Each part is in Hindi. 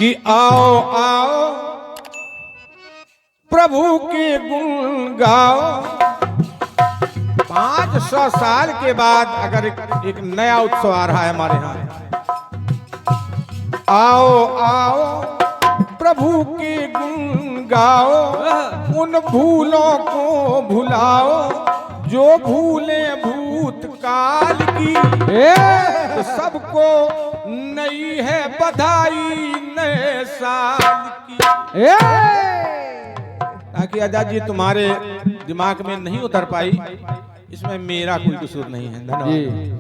कि आओ आओ प्रभु के गुण गाओ। 500 साल के बाद अगर एक नया उत्सव आ रहा है हमारे यहाँ, आओ आओ प्रभु के गुण गाओ, उन भूलों को भुलाओ जो भूले भूतकाल की। तो सबको नई है बधाई नए साल की। ताकि आजाद जी तुम्हारे दिमाग में नहीं उतर पाई, इसमें मेरा कोई कसूर नहीं है। धन्यवाद।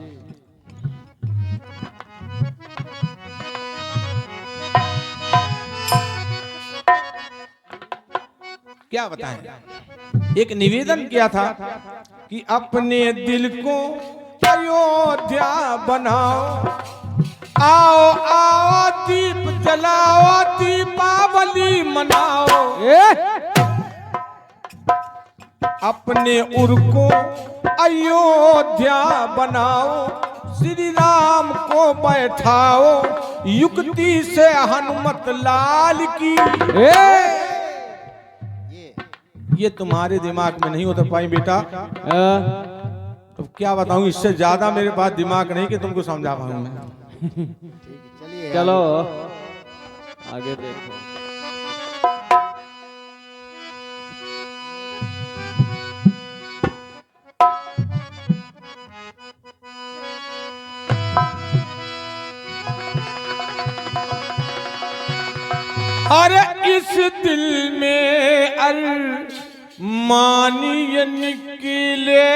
क्या बताएं, एक निवेदन किया था कि अपने दिल को अयोध्या बनाओ, आओ आओ दीप जलाओ, दीपावली मनाओ। अपने उर को अयोध्या बनाओ, श्री राम को बैठाओ युक्ति से हनुमत लाल की। ये तुम्हारे दिमाग में नहीं उतर पाई बेटा। तो क्या बताऊं, इससे ज्यादा मेरे पास दिमाग नहीं कि तुमको समझा पाऊं मैं। चलो आगे देखो। अरे इस दिल में अरमानिय निकले,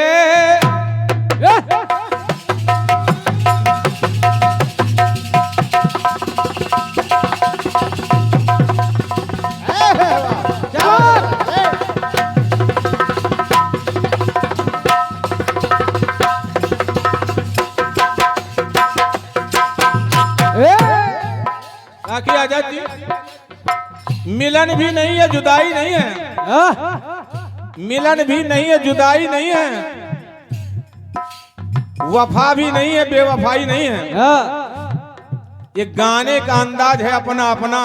ताकि आजाद जी मिलन भी नहीं है जुदाई नहीं है, मिलन भी नहीं है जुदाई नहीं है, वफा भी नहीं है बेवफाई नहीं है। ये गाने का अंदाज है अपना अपना,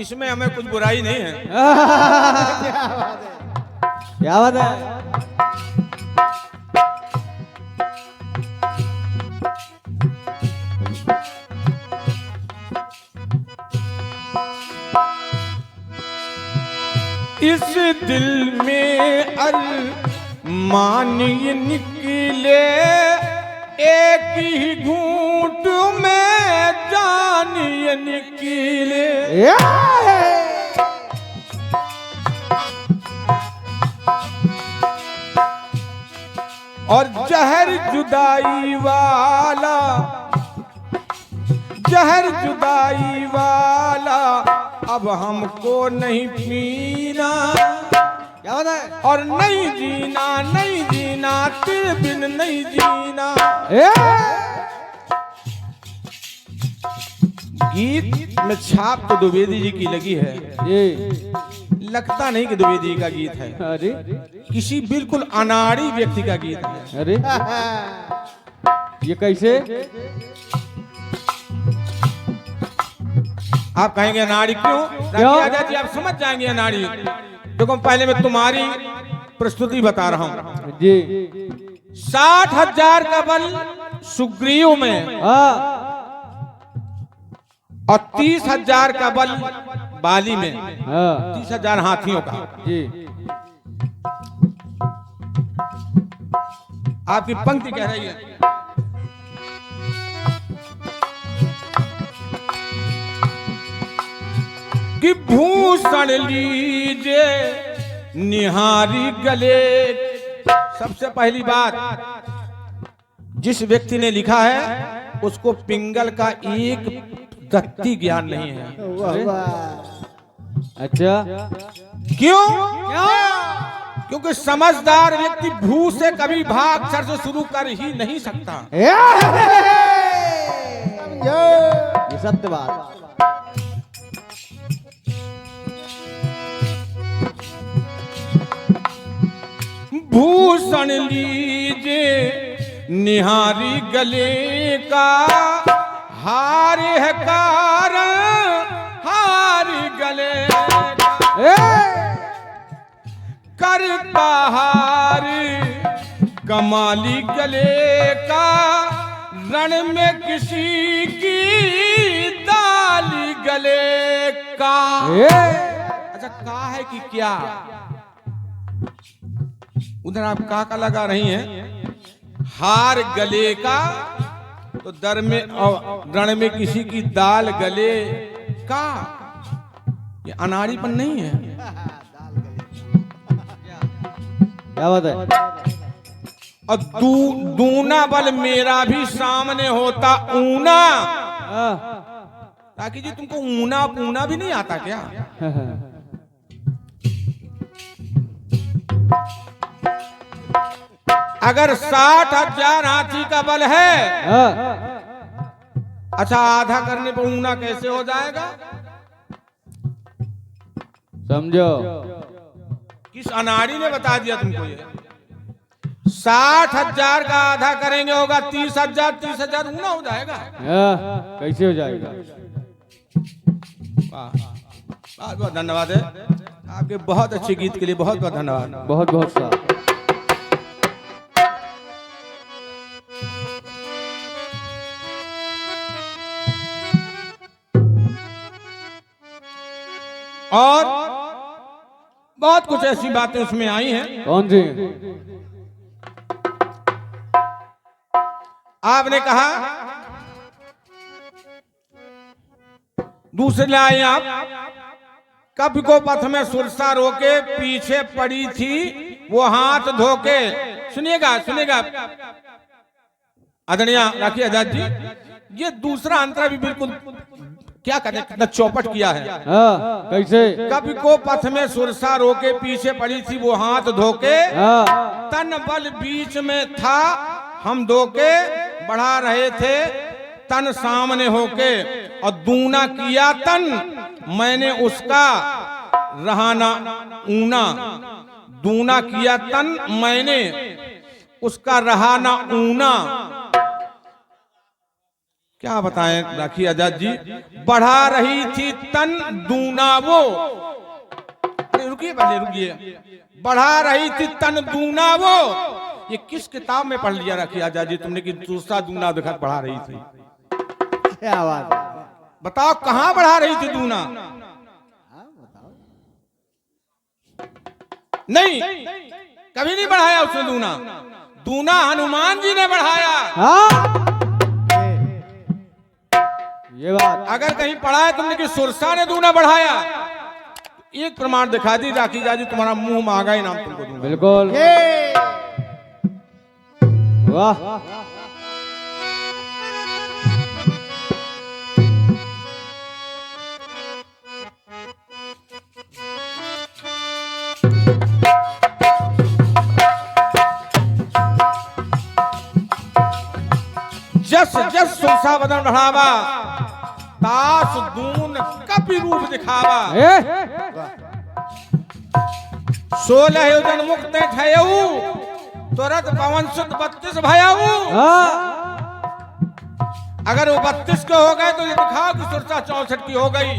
इसमें हमें कुछ बुराई नहीं है। क्या बात है। इस दिल में अरमानिय निकले, एक ही घूंट में जानिए निकले। और जहर जुदाई वाला, जहर जुदाई वाला अब हमको नहीं पीना। क्या बात है। और नहीं जीना नहीं जीना तेरे बिन नहीं जीना। गीत में छाप तो द्विवेदी जी की लगी है, लगता नहीं कि द्विवेदी जी का गीत है। अरे किसी बिल्कुल अनाड़ी व्यक्ति का गीत है। अरे ये कैसे। आप कहेंगे अनाड़ी क्यों? आजाद जी आप समझ जाएंगे अनाड़ी। देखो पहले मैं तुम्हारी प्रस्तुति बता रहा हूं जी। 60,000 का बल सुग्रीव में और 30,000 का बल बाली में, 30,000 हाथियों का जी। आपकी पंक्ति कह रही है कि भूषण लीजे निहारी गले। सबसे पहली बात, जिस व्यक्ति ने लिखा है उसको पिंगल का एक गत्ती ज्ञान नहीं है। अच्छा क्यों? क्योंकि समझदार व्यक्ति भू से कभी भाग अक्षर से शुरू कर ही नहीं सकता। ये सत्य बात। भूषण लीजे निहारी गले का, हार है कारण करता हार कमाली गले का, रण में किसी की दाली गले का। अच्छा का है कि क्या? उधर आप का लगा रही हैं, हार गले का तो दर में रण में किसी की दाल गले का, ये अनाड़ीपन नहीं है। क्या बात है? और दूना बल मेरा भी सामने होता ऊना, ताकि जी तुमको ऊना पूना भी नहीं आता क्या? अगर 60,000 हाथी का बल है, अच्छा आधा करने पर ऊना कैसे हो जाएगा? समझो। किस अनाड़ी ने बता दिया तुमको ये? 60,000 का आधा करेंगे होगा 30,000, 30,000 ऊना हो जाएगा। कैसे हो जाएगा? बहुत बहुत धन्यवाद है आपके बहुत अच्छे गीत के लिए, बहुत बहुत धन्यवाद। बहुत बहुत सा। और बहुत कुछ ऐसी बातें उसमें आई हैं। कौन सी? आपने कहा दूसरे लाए आप, कब को पथ में सुरसा रोके पीछे पड़ी थी वो हाथ धोके। सुनिएगा सुनिएगा आदरणीय राखी आजाद जी, ये दूसरा अंतरा भी बिल्कुल क्या कहते हैं, कितना चौपट किया है। कैसे? कभी को पथ में सुरसा रोके पीछे पड़ी थी वो हाथ धोके, तन बल बीच में था हम धोके बढ़ा रहे थे तन सामने होके, और दूना किया तन मैंने उसका रहाना ऊना। दूना किया तन मैंने उसका रहाना ऊना। क्या बताएं राखी आजाद जी, बढ़ा रही थी तन दूना वो। रुकिए पहले रुकिए, बढ़ा रही थी तन दूना वो, ये किस किताब में पढ़ लिया राखी आजाद जी तुमने कि दूसरा दूना दिखा बढ़ा रही थी? क्या बात? बताओ कहां बढ़ा रही थी दूना? नहीं, कभी नहीं बढ़ाया उसने दूना। दूना हनुमान जी ने बढ़ाया। ये बात अगर कहीं पढ़ा है तुमने कि सुरसा ने दूना बढ़ाया, एक प्रमाण दिखा दी राखी जाजी, तुम्हारा मुंह मांगा इनाम तुमको दूंगा। बिल्कुल। वाह। जस जस सुरसा बदन बढ़ावा, तास दून कपि रूप दिखावा। 16 योजन मुक्त ठयऊ, तुरंत पवन सुत 32 भयऊ। अगर वो 32 के हो गए तो ये दिखाओ कि सुरसा 64 की हो गई।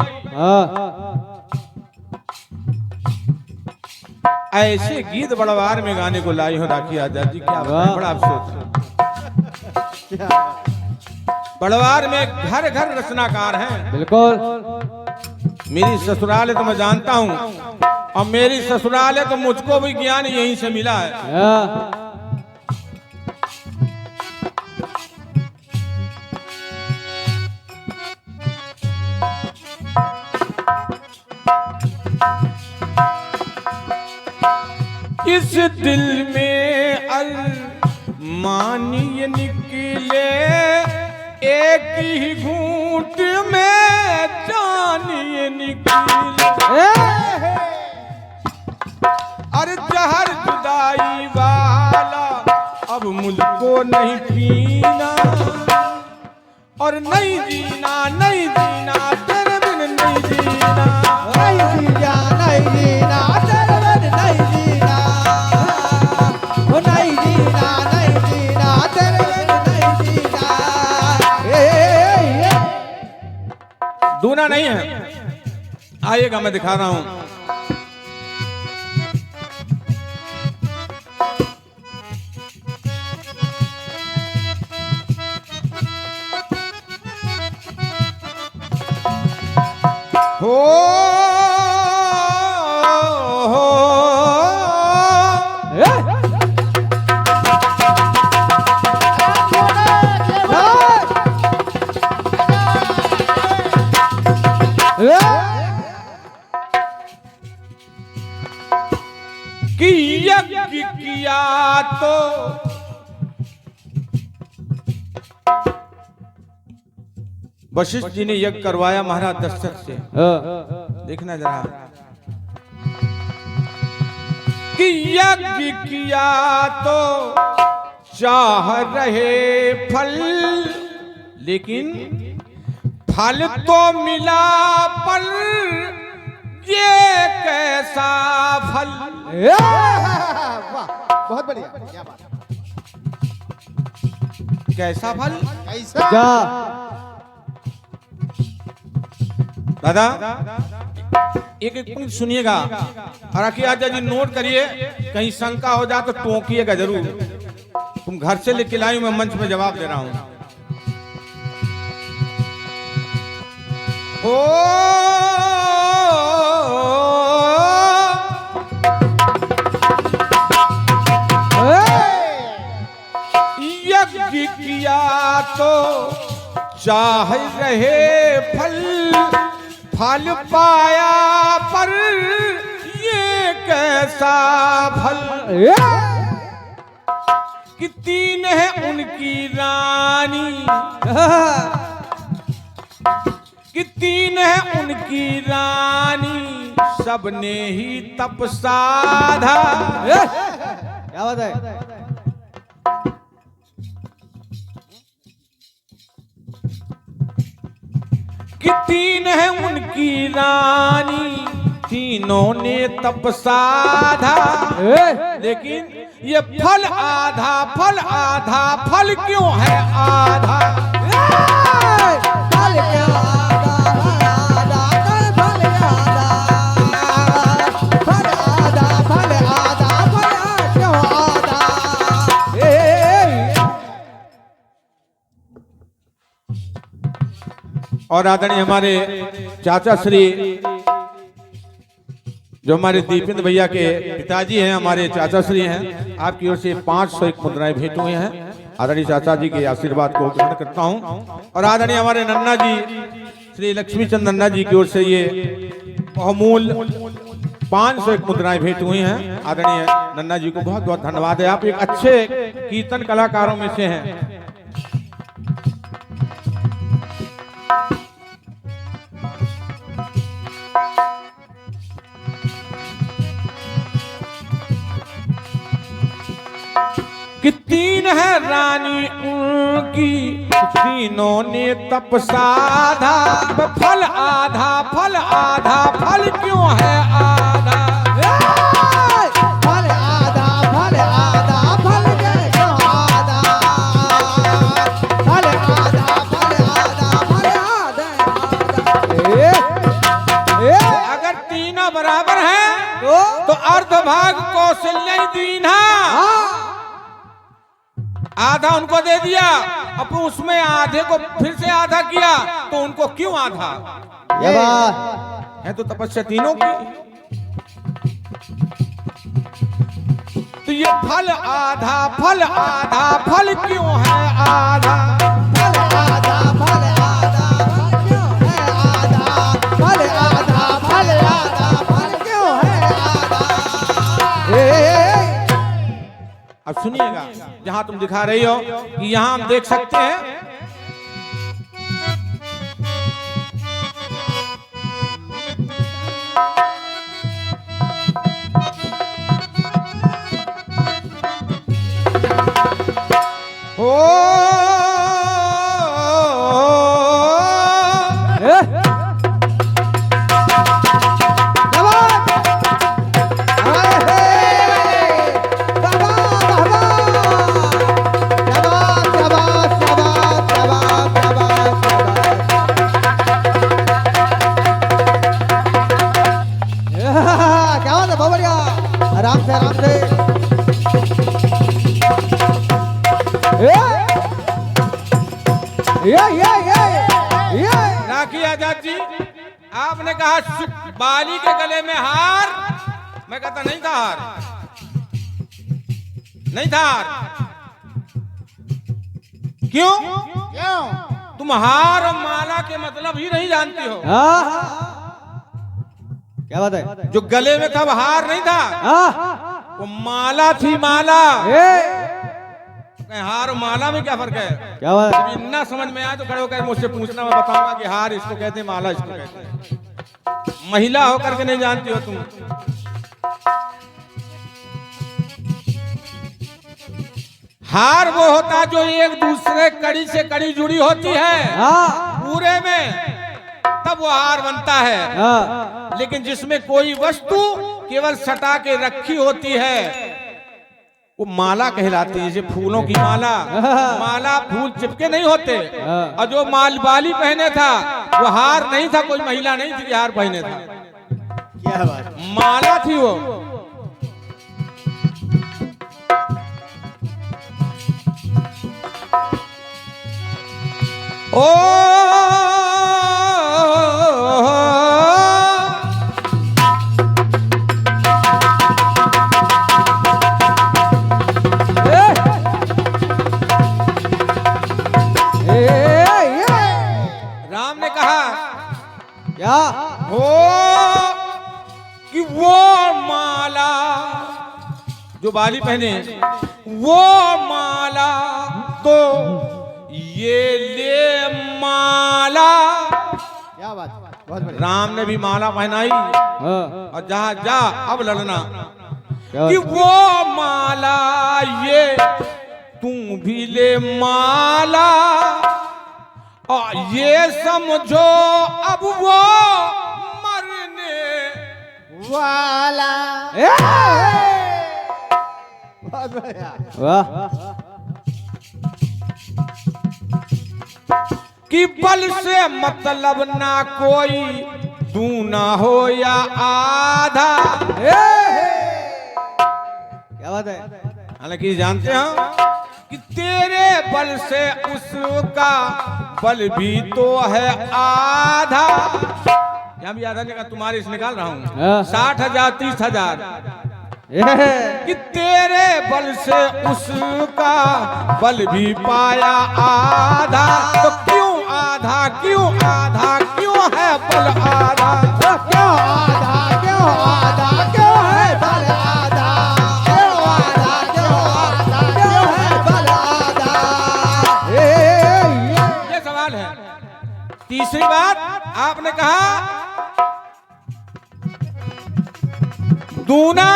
ऐसे गीत बड़वार में गाने को लाई हो राखी आजाद जी, क्या बड़ा अफसोस। बड़वार में घर घर रचनाकार हैं। बिल्कुल। मेरी ससुराल है तो मैं जानता हूँ, और मेरी ससुराल है तो मुझको भी ज्ञान यहीं से मिला है। इस दिल में अरमानिय निकले, एक ही घूंट में जानिए निकले। अरे जहर जुदाई वाला अब मुझको नहीं पीना, और नहीं जीना नहीं जीना तेरे बिन नहीं जीना। नहीं जीना नहीं जीना तेरे बिन नहीं जीना, ओ नहीं जीना नहीं जीना तेरे बिन नहीं जीना। दूना नहीं है, आइएगा मैं दिखा रहा हूं। हो कि यज्ञ किया तो वशिष्ठ जी ने यज्ञ करवाया महाराज दशरथ से। देखना जरा कि यज्ञ किया तो चाह रहे फल, लेकिन फल तो मिला पर ये कैसा फल। वाह, बहुत बढ़िया, क्या बात है। कैसा फल? कैसा? दादा एक एक पंक्ति सुनिएगा और आखिर आजा जी नोट करिए, कहीं शंका हो जाए तो टोकिएगा जरूर। तुम घर से लेके लाई, मैं मंच में जवाब दे रहा हूं। यज्ञ किया तो चाह रहे फल, फल पाया पर ये कैसा फल। कि तीन है उनकी रानी, कि तीन है उनकी रानी, सबने ही तप साधा। क्या बात है। कि तीन है उनकी रानी, तीनों ने तप साधा, लेकिन ये फल आधा, फल आधा, फल क्यों है आधा? फल क्या आधा, फल आधा, फल आधा, फल आधा, फल क्यों आधा? और आदरणीय हमारे चाचा श्री जो हमारे दीपेंद्र भैया के पिताजी हैं, हमारे चाचा श्री हैं, आपकी ओर से 501 मुद्राएं भेंट हुई हैं। आदरणीय चाचा जी के आशीर्वाद को ग्रहण करता हूं। और आदरणीय हमारे नन्ना जी श्री लक्ष्मी चंद नन्ना जी की ओर से ये बहुमूल्य 501 मुद्राएं भेंट हुई हैं। आदरणीय नन्ना जी को बहुत बहुत धन्यवाद है। आप एक अच्छे कीर्तन कलाकारों में से हैं। कि तीन है रानी उनकी, तीनों ने तप साधा, फल आधा, फल आधा, फल क्यों है आधा? फल आधा, फल आधा, फल क्यों आधा? फल आधा, फल आधा, फल आधा। अगर तीनों बराबर हैं तो अर्धभाग कौशल्य दीना, आधा उनको दे दिया, अब उसमें आधे को फिर से आधा किया, तो उनको क्यों आधा? ये बात है तो तपस्या तीनों की। तो ये फल आधा, फल आधा, फल क्यों है आधा? फल आधा, फल आधा, फल क्यों है आधा? फल आधा, फल आधा, फल क्यों है आधा? अब सुनिएगा, जहां तुम दिखा रही हो कि यहां हम देख सकते हैं राखी आजाद जी, आपने कहा बाली के गले में हार, मैं कहता नहीं था हार, नहीं था हार। क्यों? तुम हार और माला के मतलब ही नहीं जानती हो। क्या बात है? जो गले में था वो हार नहीं था, वो माला थी, माला। हार और माला में क्या फर्क है? क्या बात है? जब इतना समझ में आए तो खड़े होकर मुझसे पूछना, मैं बताऊंगा कि हार इसको कहते हैं, माला इसको कहते हैं। महिला होकर के नहीं जानती हो तुम। हार वो होता है जो एक दूसरे कड़ी से कड़ी जुड़ी होती है पूरे में, तब वो हार बनता है। लेकिन जिसमें कोई वस्तु केवल सटा के रखी होती है वो माला कहलाती है। जैसे फूलों की माला, माला फूल चिपके नहीं होते। और जो बाली पहने था वो हार नहीं था, कोई महिला नहीं थी कि हार पहने था। क्या बात? माला थी वो। ओ राम ने कहा क्या हो कि वो माला जो बाली पहने, वो माला तो ये ले माला। क्या बात? बहुत बढ़िया। राम ने भी माला पहनाई और जहां जा अब लड़ना क्या कि बात? वो माला ये तू भी ले माला, और ये समझो अब वो मरने वाला। बहुत बढ़िया। वाह कि बल से मतलब ना कोई दूना हो या आधा। क्या बात है? हालांकि जानते हो कि तेरे बल से उसका बल भी तो है आधा। यहाँ भी आधा निकाल, तुम्हारे से निकाल रहा हूँ। 60,000 30,000 कि तेरे बल से उसका बल भी पाया आधा। तो क्यों आधा, क्यों आधा, क्यों है बल आधा? क्यों आधा, क्यों आधा, क्यों है बल आधा? क्यों आधा, क्यों आधा, क्यों है बल आधा? ये सवाल है। तीसरी बात आपने कहा दूना,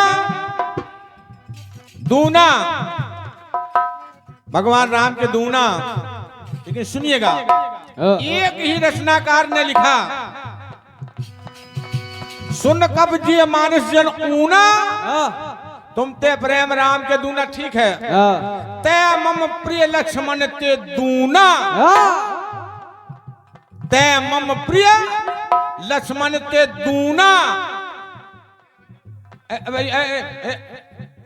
दूना भगवान राम के दूना। लेकिन सुनिएगा, एक ही रचनाकार ने लिखा, सुन कब जिय मानस जन ऊना, तुम ते प्रेम राम के दूना। ठीक है, ते मम प्रिय लक्ष्मण ते दूना, ते मम प्रिय लक्ष्मण ते दूना।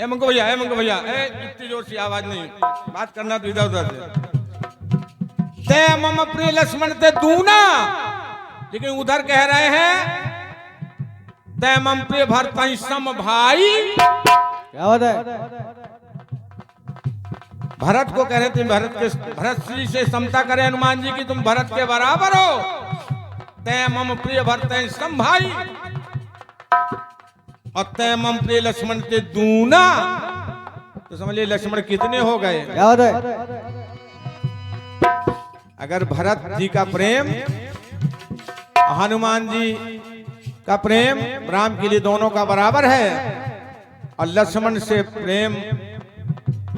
मंगो भैया, मंगो भैया, इतनी जोर से आवाज नहीं, बात करना तो इधर उधर से। ते मम प्रिय लक्ष्मण ते दूना, लेकिन उधर कह रहे हैं ते मम प्रिय भरत सम भाई। क्या बात है? भरत को कह रहे थे, भरत श्री से समता करें हनुमान जी की, तुम भरत के बराबर हो। ते मम प्रिय भरत सम भाई और ते मम प्रिय लक्ष्मण ते दूना। तो समझिए लक्ष्मण कितने हो गए? क्या बात है? अगर भरत जी का प्रेम, हनुमान जी का प्रेम राम के लिए दोनों का बराबर है, और लक्ष्मण से प्रेम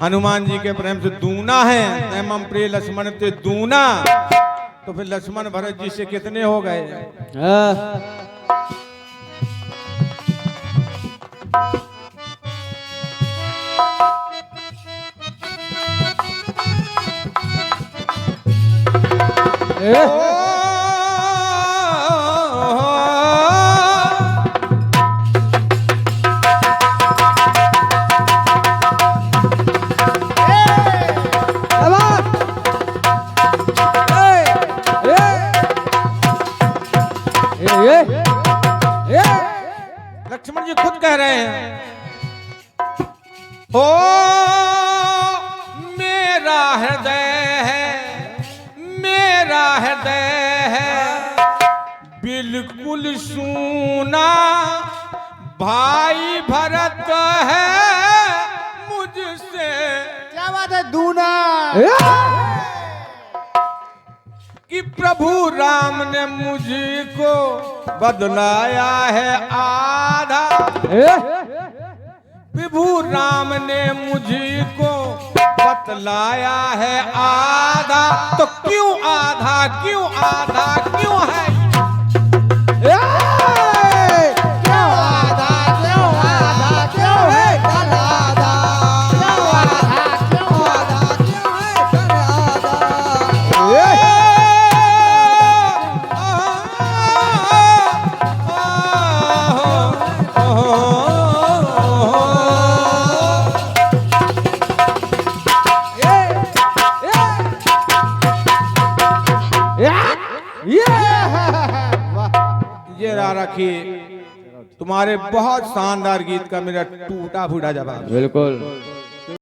हनुमान जी के प्रेम से दूना है, ते मम प्रिय लक्ष्मण ते दूना, तो फिर लक्ष्मण भरत जी से कितने हो गए? लक्ष्मण जी खुद कह रहे हैं, ओ मेरा हृदय है बिल्कुल सूना, भाई भरत है मुझसे क्या बात है दूना, कि प्रभु राम ने मुझको बदलाया है आधा, प्रभु राम ने मुझको बतलाया है आधा, तो क्यों आधा क्यों आधा क्यों है? क्यों आधा क्यों आधा क्यों है कल आधा, क्यों आधा क्यों आधा क्यों है कल आधा। ये रखिए तुम्हारे बहुत शानदार गीत का मेरा टूटा फूटा जवाब। बिल्कुल।